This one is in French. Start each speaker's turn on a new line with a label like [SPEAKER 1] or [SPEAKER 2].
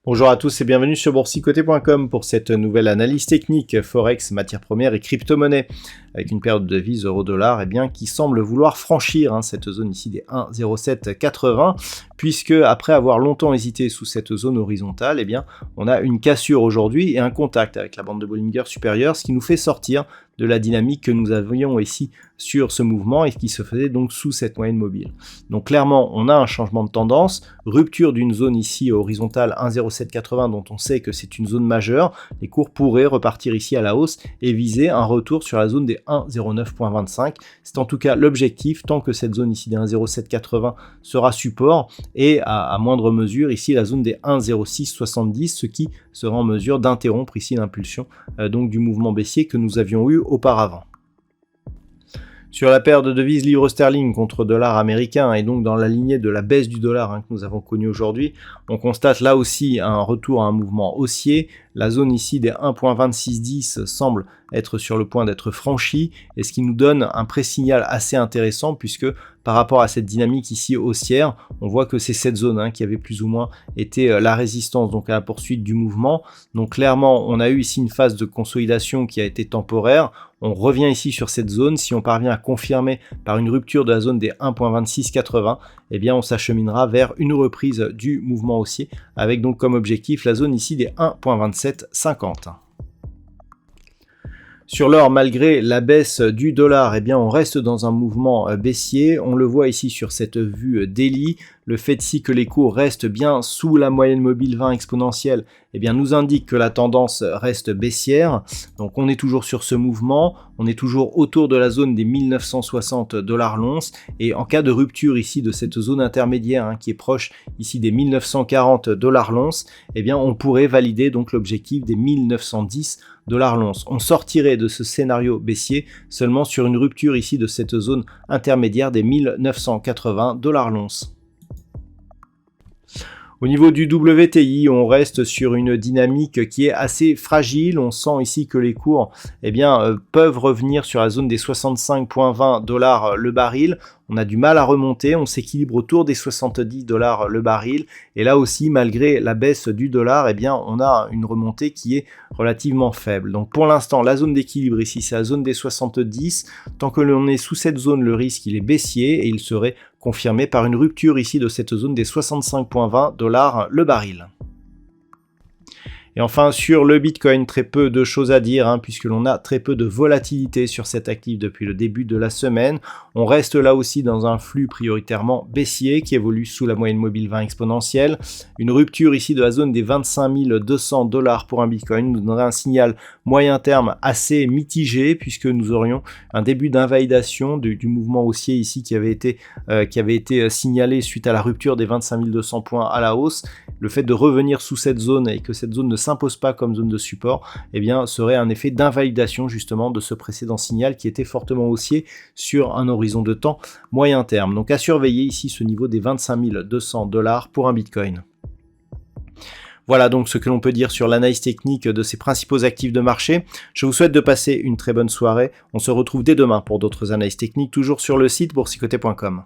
[SPEAKER 1] Bonjour à tous et bienvenue sur boursicoté.com pour cette nouvelle analyse technique Forex, matières premières et crypto-monnaies avec une paire de devises euro-dollar qui semble vouloir franchir cette zone ici des 1,0780 puisque après avoir longtemps hésité sous cette zone horizontale, on a une cassure aujourd'hui et un contact avec la bande de Bollinger supérieure, ce qui nous fait sortir de la dynamique que nous avions ici sur ce mouvement et qui se faisait donc sous cette moyenne mobile. Donc clairement, on a un changement de tendance, rupture d'une zone ici horizontale 1,0780 dont on sait que c'est une zone majeure. Les cours pourraient repartir ici à la hausse et viser un retour sur la zone des 1,09.25. C'est en tout cas l'objectif tant que cette zone ici des 1,0780 sera support et à moindre mesure ici la zone des 1,0670, ce qui sera en mesure d'interrompre ici l'impulsion donc du mouvement baissier que nous avions eu auparavant. Sur la paire de devises livre sterling contre dollar américain et donc dans la lignée de la baisse du dollar que nous avons connue aujourd'hui, on constate là aussi un retour à un mouvement haussier. La zone ici des 1.2610 semble être sur le point d'être franchie et ce qui nous donne un pré-signal assez intéressant puisque par rapport à cette dynamique ici haussière, on voit que c'est cette zone qui avait plus ou moins été la résistance donc à la poursuite du mouvement. Donc clairement, on a eu ici une phase de consolidation qui a été temporaire. On revient ici sur cette zone. Si on parvient à confirmer par une rupture de la zone des 1.2680, on s'acheminera vers une reprise du mouvement haussier avec donc comme objectif la zone ici des 1.2750. Sur l'or, malgré la baisse du dollar, on reste dans un mouvement baissier. On le voit ici sur cette vue daily. Le fait ici que les cours restent bien sous la moyenne mobile 20 exponentielle, nous indique que la tendance reste baissière. Donc on est toujours sur ce mouvement. On est toujours autour de la zone des 1960 $ l'once. Et en cas de rupture ici de cette zone intermédiaire qui est proche ici des 1940 $ l'once, on pourrait valider donc l'objectif des 1910 $ l'once. On sortirait de ce scénario baissier seulement sur une rupture ici de cette zone intermédiaire des 1980 $ l'once. Au niveau du WTI, on reste sur une dynamique qui est assez fragile. On sent ici que les cours peuvent revenir sur la zone des 65,20 $ le baril. On a du mal à remonter, on s'équilibre autour des 70 $ le baril. Et là aussi, malgré la baisse du dollar, on a une remontée qui est relativement faible. Donc pour l'instant, la zone d'équilibre ici, c'est la zone des 70. Tant que l'on est sous cette zone, le risque il est baissier et il serait confirmé par une rupture ici de cette zone des 65,20 $ le baril. Et enfin sur le Bitcoin, très peu de choses à dire puisque l'on a très peu de volatilité sur cet actif depuis le début de la semaine. On reste là aussi dans un flux prioritairement baissier qui évolue sous la moyenne mobile 20 exponentielle. Une rupture ici de la zone des 25 200 $ pour un Bitcoin nous donnerait un signal moyen terme assez mitigé puisque nous aurions un début d'invalidation du mouvement haussier ici qui avait été signalé suite à la rupture des 25 200 points à la hausse. Le fait de revenir sous cette zone et que cette zone ne s'impose pas comme zone de support, serait un effet d'invalidation justement de ce précédent signal qui était fortement haussier sur un horizon de temps moyen terme. Donc à surveiller ici ce niveau des 25 200 $ pour un Bitcoin. Voilà donc ce que l'on peut dire sur l'analyse technique de ces principaux actifs de marché. Je vous souhaite de passer une très bonne soirée. On se retrouve dès demain pour d'autres analyses techniques, toujours sur le site boursicoté.com.